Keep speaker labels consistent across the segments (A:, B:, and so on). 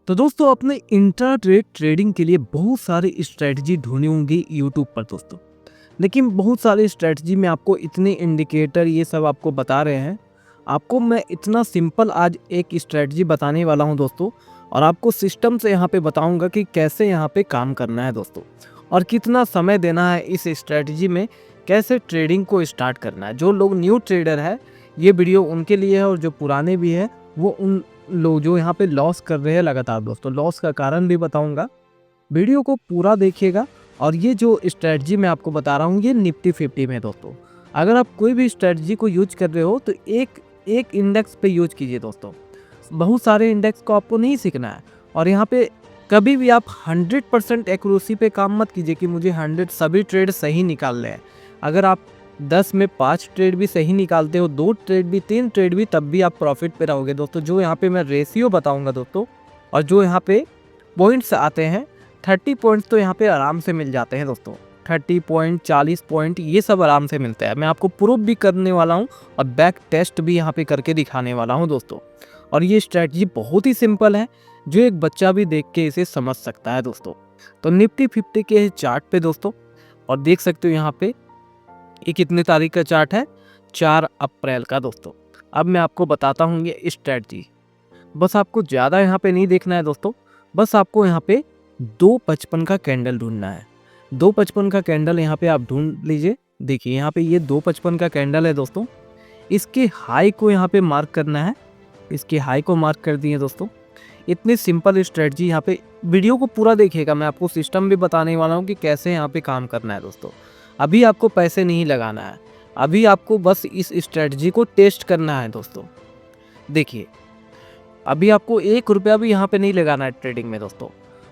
A: तो दोस्तों अपने इंट्राडे ट्रेडिंग के लिए बहुत सारी स्ट्रेटजी ढूंढी होंगी यूट्यूब पर दोस्तों। लेकिन बहुत सारी स्ट्रेटजी में आपको इतने इंडिकेटर ये सब आपको बता रहे हैं। आपको मैं इतना सिंपल आज एक स्ट्रेटजी बताने वाला हूं दोस्तों। और आपको सिस्टम से यहाँ पे बताऊंगा कि कैसे यहाँ पे काम करना है दोस्तों, और कितना समय देना है इस स्ट्रेटजी में, कैसे ट्रेडिंग को स्टार्ट करना है। जो लोग न्यू ट्रेडर है ये वीडियो उनके लिए है, और जो पुराने भी है वो उन लोग जो यहाँ पे लॉस कर रहे हैं लगातार दोस्तों। लॉस का कारण भी बताऊंगा, वीडियो को पूरा देखिएगा। और ये जो स्ट्रेटजी मैं आपको बता रहा हूँ ये निफ्टी 50 में दोस्तों। अगर आप कोई भी स्ट्रेटजी को यूज कर रहे हो तो एक इंडेक्स पे यूज कीजिए दोस्तों। बहुत सारे इंडेक्स को आपको नहीं सीखना है। और यहाँ पे कभी भी आप 100% एक्यूरेसी पे काम मत कीजिए कि मुझे 100 सभी ट्रेड सही निकाल ले। अगर आप 10 में 5 ट्रेड भी सही निकालते हो, 2 ट्रेड भी, 3 ट्रेड भी, तब भी आप प्रॉफिट पे रहोगे दोस्तों। जो यहाँ पे मैं रेशियो बताऊंगा दोस्तों, और जो यहाँ पे पॉइंट्स आते हैं 30 पॉइंट्स तो यहाँ पे आराम से मिल जाते हैं दोस्तों। 30 पॉइंट, 40 पॉइंट, ये सब आराम से मिलता है। मैं आपको प्रूफ भी करने वाला हूँ और बैक टेस्ट भी यहाँ पे करके दिखाने वाला हूँ दोस्तों। और ये स्ट्रैटेजी बहुत ही सिंपल है, जो एक बच्चा भी देख के इसे समझ सकता है दोस्तों। तो निफ्टी 50 के चार्ट पे दोस्तों, और देख सकते हो यहाँ पे ये कितने तारीख का चार्ट है, 4 अप्रैल का दोस्तों। अब मैं आपको बताता हूँ ये स्ट्रैटेजी। बस आपको ज़्यादा यहाँ पे नहीं देखना है दोस्तों, बस आपको यहाँ पे 255 का कैंडल ढूंढना है। 255 का कैंडल यहाँ पे आप ढूंढ लीजिए। देखिए यहाँ पे ये 255 का कैंडल है दोस्तों। इसके हाई को यहाँ पे मार्क करना है। इसके हाई को मार्क कर दिए दोस्तों। इतनी सिंपल स्ट्रेटजी यहाँ पे, वीडियो को पूरा देखिएगा। मैं आपको सिस्टम भी बताने वाला हूँ कि कैसे यहाँ पे काम करना है दोस्तों। अभी आपको पैसे नहीं लगाना है, अभी आपको बस इस स्ट्रेटजी को टेस्ट करना है दोस्तों। देखिए अभी आपको 1 रुपया भी यहाँ पे नहीं लगाना है ट्रेडिंग में दोस्तों।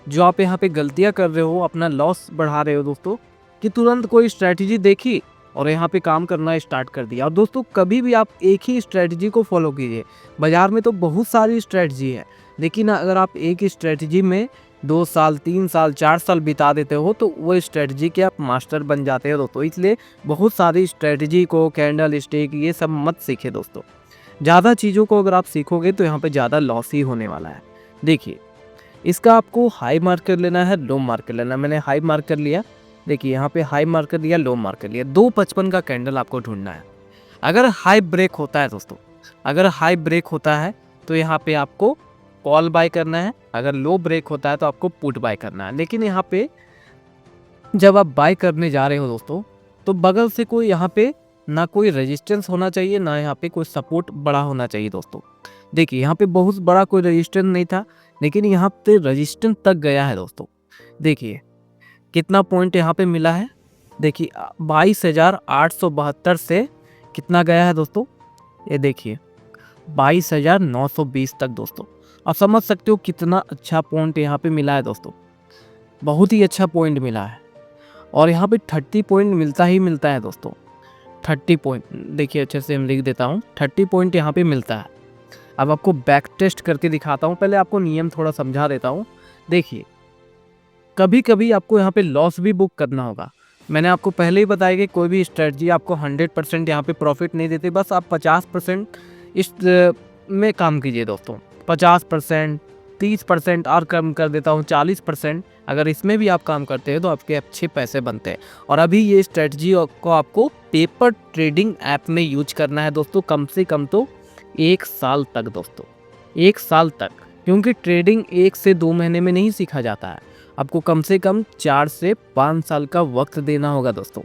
A: जो आप यहाँ पे गलतियाँ कर रहे हो, अपना लॉस बढ़ा रहे हो दोस्तों, कि तुरंत कोई स्ट्रेटजी देखी और यहाँ पे काम करना स्टार्ट कर दिया। और दोस्तों कभी भी आप एक ही स्ट्रेटजी को फॉलो कीजिए। बाज़ार में तो बहुत सारी स्ट्रेटजी है, लेकिन अगर आप एक ही स्ट्रेटजी में 2 साल, 3 साल, 4 साल बिता देते हो तो वो स्ट्रेटजी के आप मास्टर बन जाते हो दोस्तों। इसलिए बहुत सारी स्ट्रेटजी को, कैंडल स्टिक, ये सब मत सीखे दोस्तों। ज़्यादा चीज़ों को अगर आप सीखोगे तो यहाँ पे ज़्यादा लॉस ही होने वाला है। देखिए इसका आपको हाई मार्क कर लेना है, लो मार्क कर लेना है। मैंने हाई मार्क कर लिया। देखिए यहाँ पे हाई मार्क कर लिया, लो मार्क कर लिया। 255 का कैंडल आपको ढूंढना है। अगर हाई ब्रेक होता है दोस्तों, अगर हाई ब्रेक होता है तो यहाँ पे आपको कॉल बाय करना है। अगर लो ब्रेक होता है तो आपको पुट बाय करना है। लेकिन यहाँ पे जब आप बाय करने जा रहे हो दोस्तों, तो बगल से कोई यहाँ पे ना कोई रेजिस्टेंस होना चाहिए, ना यहाँ पे कोई सपोर्ट बड़ा होना चाहिए दोस्तों। देखिए यहाँ पे बहुत बड़ा कोई रेजिस्टेंस नहीं था, लेकिन यहाँ पे रेजिस्टेंस तक गया है दोस्तों। देखिए कितना पॉइंट यहाँ पे मिला है। देखिए 22,872 से कितना गया है दोस्तों, ये देखिए 22,920 तक दोस्तों। आप समझ सकते हो कितना अच्छा पॉइंट यहाँ पे मिला है दोस्तों। बहुत ही अच्छा पॉइंट मिला है। और यहाँ पे 30 पॉइंट मिलता ही मिलता है दोस्तों। 30 पॉइंट, देखिए अच्छे से हम लिख देता हूँ, 30 पॉइंट यहाँ पे मिलता है। अब आपको बैक टेस्ट करके दिखाता हूँ। पहले आपको नियम थोड़ा समझा देता हूँ। देखिए कभी कभी आपको यहाँ पे लॉस भी बुक करना होगा। मैंने आपको पहले ही बताया कि कोई भी स्ट्रेटजी आपको 100% यहाँ पे प्रॉफिट नहीं देती। बस आप 50% इस में काम कीजिए दोस्तों। 50%, 30% और कम कर देता हूँ, 40%। अगर इसमें भी आप काम करते हैं तो आपके अच्छे पैसे बनते हैं। और अभी ये स्ट्रेटजी को आपको पेपर ट्रेडिंग ऐप में यूज करना है दोस्तों, कम से कम तो 1 साल तक दोस्तों। 1 साल तक, क्योंकि ट्रेडिंग 1 से 2 महीने में नहीं सीखा जाता है। आपको कम से कम 4 से 5 साल का वक्त देना होगा दोस्तों।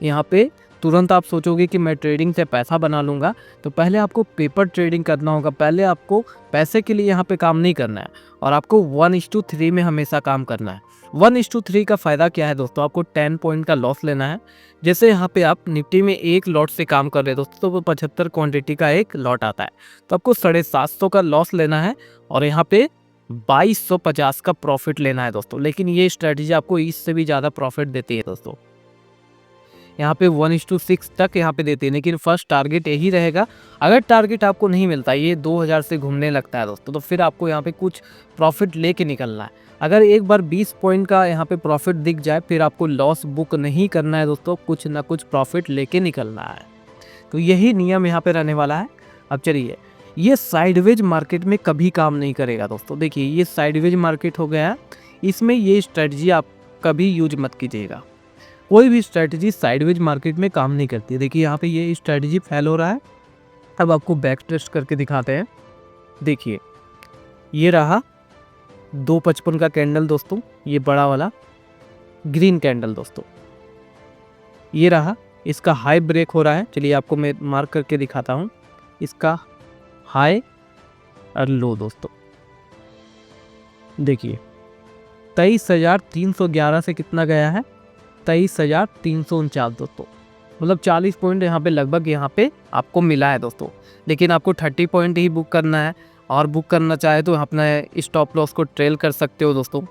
A: यहाँ पे तुरंत आप सोचोगे कि मैं ट्रेडिंग से पैसा बना लूँगा, तो पहले आपको पेपर ट्रेडिंग करना होगा। पहले आपको पैसे के लिए यहाँ पे काम नहीं करना है, और आपको 1:3 में हमेशा काम करना है। 1:3 का फ़ायदा क्या है दोस्तों, आपको 10 पॉइंट का लॉस लेना है। जैसे यहाँ पे आप निफ्टी में 1 लॉट से काम कर रहे हैं दोस्तों, तो वो 75 क्वान्टिटी का 1 लॉट आता है, तो आपको 750 का लॉस लेना है। और यहाँ पे 2250 का प्रॉफिट लेना है दोस्तों। लेकिन ये स्ट्रेटजी आपको इससे भी ज़्यादा प्रॉफिट देती है दोस्तों। यहाँ पे 1:6 तक यहाँ पे देते हैं, लेकिन फर्स्ट टारगेट यही रहेगा। अगर टारगेट आपको नहीं मिलता, ये 2000 से घूमने लगता है दोस्तों, तो फिर आपको यहाँ पे कुछ प्रॉफिट लेके निकलना है। अगर एक बार 20 पॉइंट का यहाँ पे प्रॉफिट दिख जाए, फिर आपको लॉस बुक नहीं करना है दोस्तों, कुछ ना कुछ प्रॉफिट लेके निकलना है। तो यही नियम यहाँ पे रहने वाला है। अब चलिए ये साइडवेज मार्केट में कभी काम नहीं करेगा दोस्तों। देखिए ये साइडवेज मार्केट हो गया, इसमें ये स्ट्रेटजी आप कभी यूज मत कीजिएगा। कोई भी स्ट्रेटजी साइडवेज मार्केट में काम नहीं करती है। देखिए यहाँ पे ये स्ट्रेटजी फेल हो रहा है। अब आपको बैक टेस्ट करके दिखाते हैं। देखिए ये रहा 255 का कैंडल दोस्तों, ये बड़ा वाला ग्रीन कैंडल दोस्तों। ये रहा, इसका हाई ब्रेक हो रहा है। चलिए आपको मैं मार्क करके दिखाता हूँ इसका हाई और लो दोस्तों। देखिए 23,311 से कितना गया है, 23,349 दोस्तों। मतलब 40 पॉइंट यहाँ पे लगभग यहाँ पे आपको मिला है दोस्तों। लेकिन आपको 30 पॉइंट ही बुक करना है, और बुक करना चाहे तो अपना स्टॉप लॉस को ट्रेल कर सकते हो दोस्तों।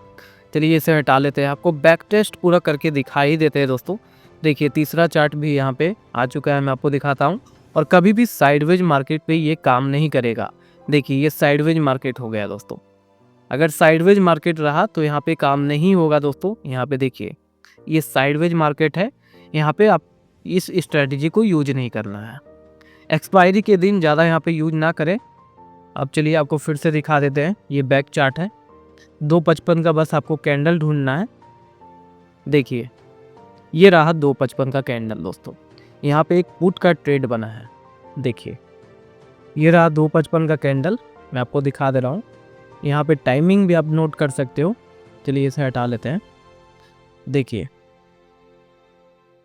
A: चलिए इसे हटा लेते हैं, आपको बैक टेस्ट पूरा करके दिखाई देते हैं दोस्तों। देखिए तीसरा चार्ट भी यहाँ पे आ चुका है, मैं आपको दिखाता हूँ। और कभी भी साइडवेज मार्केट पे ये काम नहीं करेगा। देखिए ये साइडवेज मार्केट हो गया दोस्तों। अगर साइडवेज मार्केट रहा तो यहाँ पे काम नहीं होगा दोस्तों। यहाँ पे देखिए ये साइडवेज मार्केट है, यहाँ पे आप इस स्ट्रेटजी को यूज नहीं करना है। एक्सपायरी के दिन ज़्यादा यहाँ पे यूज ना करें। अब चलिए आपको फिर से दिखा देते हैं, ये बैक चार्ट है 255 का, बस आपको कैंडल ढूंढना है। देखिए ये रहा 255 का कैंडल दोस्तों, यहाँ पे एक पुट का ट्रेड बना है। देखिए ये रहा 255 का कैंडल, मैं आपको दिखा दे रहा हूँ। यहाँ पे टाइमिंग भी आप नोट कर सकते हो। चलिए इसे हटा लेते हैं। देखिए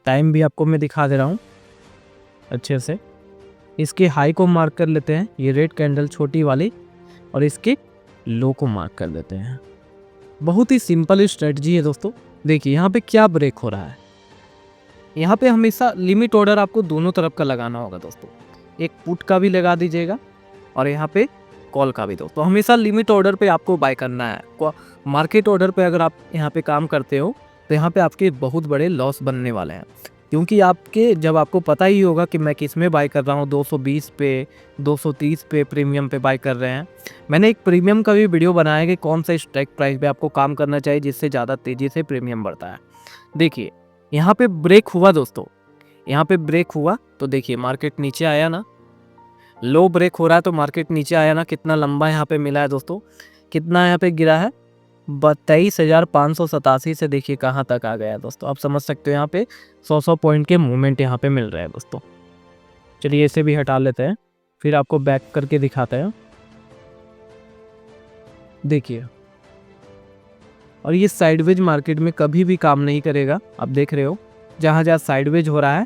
A: टाइम भी आपको मैं दिखा दे रहा हूँ अच्छे से। इसके हाई को मार्क कर लेते हैं, ये रेड कैंडल छोटी वाली, और इसके लो को मार्क कर देते हैं। बहुत ही सिंपल स्ट्रेटजी है दोस्तों। देखिए यहाँ पे क्या ब्रेक हो रहा है, यहाँ पे हमेशा लिमिट ऑर्डर आपको दोनों तरफ का लगाना होगा दोस्तों। एक पुट का भी लगा दीजिएगा और यहाँ पे कॉल का भी दोस्तों। हमेशा लिमिट ऑर्डर पे आपको बाय करना है। मार्केट ऑर्डर पे अगर आप यहाँ पे काम करते हो तो यहाँ पे आपके बहुत बड़े लॉस बनने वाले हैं, क्योंकि जब आपको पता ही होगा कि मैं किस में बाय कर रहा हूँ। 220 पे, 230 पे प्रीमियम पे बाय कर रहे हैं। मैंने एक प्रीमियम का भी वीडियो बनाया है कि कौन सा स्ट्राइक प्राइस पे आपको काम करना चाहिए जिससे ज़्यादा तेज़ी से प्रीमियम बढ़ता है। देखिए यहाँ पे ब्रेक हुआ दोस्तों, यहाँ पे ब्रेक हुआ तो देखिए मार्केट नीचे आया ना, लो ब्रेक हो रहा है तो मार्केट नीचे आया ना। कितना लंबा यहाँ पे मिला है दोस्तों, कितना यहाँ पे गिरा है 23,587 से देखिए कहाँ तक आ गया है दोस्तों। आप समझ सकते हो यहाँ पे 100 पॉइंट के मूवमेंट यहाँ पे मिल रहे हैं दोस्तों। चलिए इसे भी हटा लेते हैं, फिर आपको बैक करके दिखाते हैं। देखिए और ये साइडवेज मार्केट में कभी भी काम नहीं करेगा। आप देख रहे हो जहाँ जहाँ साइडवेज हो रहा है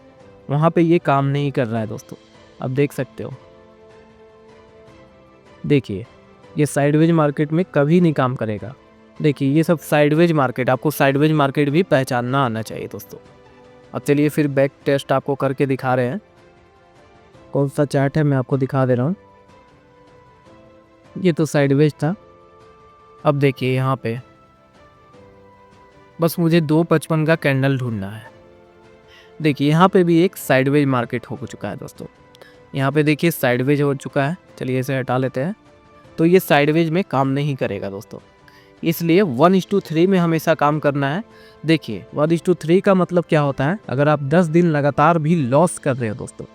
A: वहाँ पे ये काम नहीं कर रहा है दोस्तों। आप देख सकते हो, देखिए ये साइडवेज मार्केट में कभी नहीं काम करेगा। देखिए ये सब साइडवेज मार्केट, आपको साइडवेज मार्केट भी पहचानना आना चाहिए दोस्तों। अब चलिए फिर बैक टेस्ट आपको करके दिखा रहे हैं। कौन सा चार्ट है मैं आपको दिखा दे रहा हूँ। ये तो साइडवेज था। अब देखिए यहाँ पे बस मुझे 255 का कैंडल ढूंढना है। देखिए यहाँ पे भी एक साइडवेज मार्केट हो चुका है दोस्तों। यहाँ पे देखिए साइडवेज हो चुका है। चलिए इसे हटा लेते हैं। तो ये साइडवेज में काम नहीं करेगा दोस्तों, इसलिए 1:3 में हमेशा काम करना है। देखिए 1:3 का मतलब क्या होता है, अगर आप 10 दिन लगातार भी लॉस कर रहे हो दोस्तों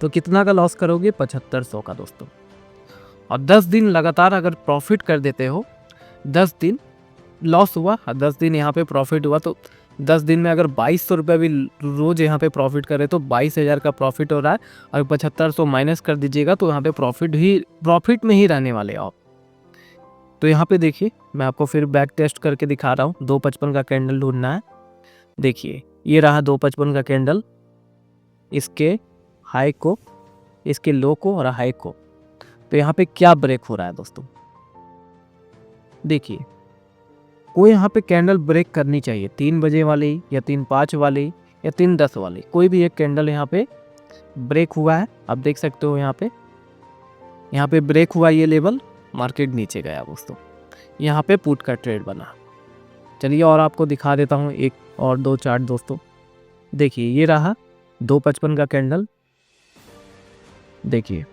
A: तो कितना का लॉस करोगे, 7500 का दोस्तों। और 10 दिन लगातार अगर प्रॉफिट कर देते हो, 10 दिन लॉस हुआ, 10 दिन यहाँ पे प्रॉफिट हुआ, तो 10 दिन में अगर 2200 रुपये भी रोज़ यहाँ पे प्रॉफिट करे तो 22,000 का प्रॉफिट हो रहा है। और 7500 माइनस कर दीजिएगा तो यहाँ पे प्रॉफिट में ही रहने वाले आप। तो यहाँ पे देखिए मैं आपको फिर बैक टेस्ट करके दिखा रहा हूँ। 255 का कैंडल ढूंढना है। देखिए ये रहा 255 का कैंडल, इसके हाई को, इसके लो को और हाई को। तो यहाँ पे क्या ब्रेक हो रहा है दोस्तों, देखिए कोई यहाँ पे कैंडल ब्रेक करनी चाहिए, 3 बजे वाली या 3:05 वाली या 3:10 वाली, कोई भी एक कैंडल यहाँ पे ब्रेक हुआ है। आप देख सकते हो यहाँ पे ब्रेक हुआ, ये लेवल, मार्केट नीचे गया दोस्तों। यहाँ पे पुट का ट्रेड बना। चलिए और आपको दिखा देता हूँ एक और 2 चार्ट दोस्तों। देखिए ये रहा 255 का कैंडल। देखिए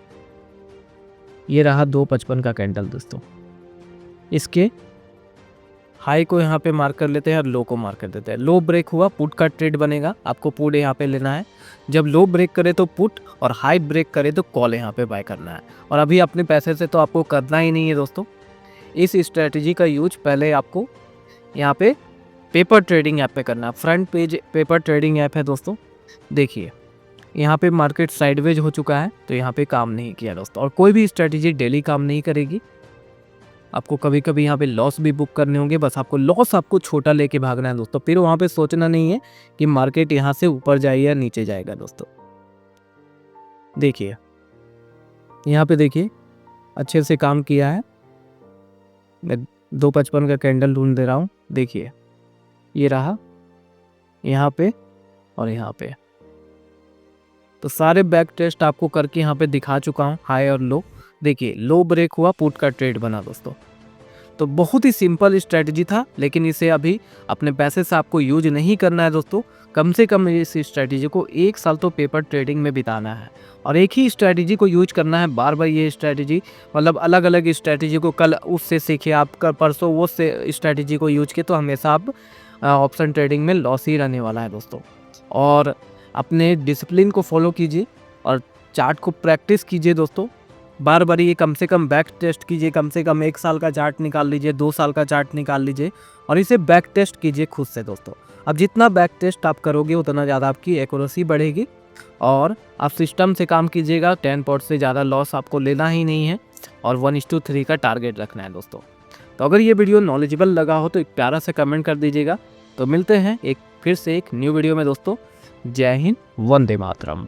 A: ये रहा 255 का कैंडल दोस्तों, इसके हाई को यहाँ पे मार्क कर लेते हैं और लो को मार्क कर देते हैं। लो ब्रेक हुआ, पुट का ट्रेड बनेगा, आपको पुट यहाँ पे लेना है। जब लो ब्रेक करे तो पुट और हाई ब्रेक करे तो कॉल यहाँ पे बाय करना है। और अभी अपने पैसे से तो आपको करना ही नहीं है दोस्तों। इस स्ट्रेटजी का यूज पहले आपको यहाँ पे पेपर ट्रेडिंग ऐप पे करना है। Front page paper trading app है दोस्तों। देखिए यहाँ पे मार्केट साइडवेज हो चुका है तो यहाँ पे काम नहीं किया दोस्तों। और कोई भी स्ट्रेटजी डेली काम नहीं करेगी, आपको कभी कभी यहाँ पे लॉस भी बुक करने होंगे। बस आपको लॉस आपको छोटा लेके भागना है दोस्तों। फिर वहाँ पे सोचना नहीं है कि मार्केट यहाँ से ऊपर जाएगा या नीचे जाएगा दोस्तों। देखिए यहाँ पे देखिए अच्छे से काम किया है। मैं 255 का कैंडल ढूंढ दे रहा हूँ। देखिए ये रहा यहाँ पे और यहाँ पे, तो सारे बैक टेस्ट आपको करके यहाँ पे दिखा चुका हूँ, हाई और लो। देखिए लो ब्रेक हुआ, पुट का ट्रेड बना दोस्तों। तो बहुत ही सिंपल स्ट्रेटजी था, लेकिन इसे अभी अपने पैसे से आपको यूज नहीं करना है दोस्तों। कम से कम इस स्ट्रेटजी को 1 साल तो पेपर ट्रेडिंग में बिताना है और एक ही स्ट्रेटजी को यूज करना है बार बार। ये स्ट्रेटजी मतलब अलग अलग स्ट्रेटजी को कल उससे सीखे आप, कल परसों वो से स्ट्रेटजी को यूज किए तो हमेशा आप ऑप्शन ट्रेडिंग में लॉस ही रहने वाला है दोस्तों। और अपने डिसिप्लिन को फॉलो कीजिए और चार्ट को प्रैक्टिस कीजिए दोस्तों। बार बार ये कम से कम बैक टेस्ट कीजिए, कम से कम 1 साल का चार्ट निकाल लीजिए, 2 साल का चार्ट निकाल लीजिए और इसे बैक टेस्ट कीजिए खुद से दोस्तों। अब जितना बैक टेस्ट आप करोगे उतना ज़्यादा आपकी एक्यूरेसी बढ़ेगी और आप सिस्टम से काम कीजिएगा। 10% से ज़्यादा लॉस आपको लेना ही नहीं है और 1:3 का टारगेट रखना है दोस्तों। तो अगर ये वीडियो नॉलेजेबल लगा हो तो एक प्यारा सा कमेंट कर दीजिएगा। तो मिलते हैं फिर से एक न्यू वीडियो में दोस्तों। जय हिंद, वंदे मातरम।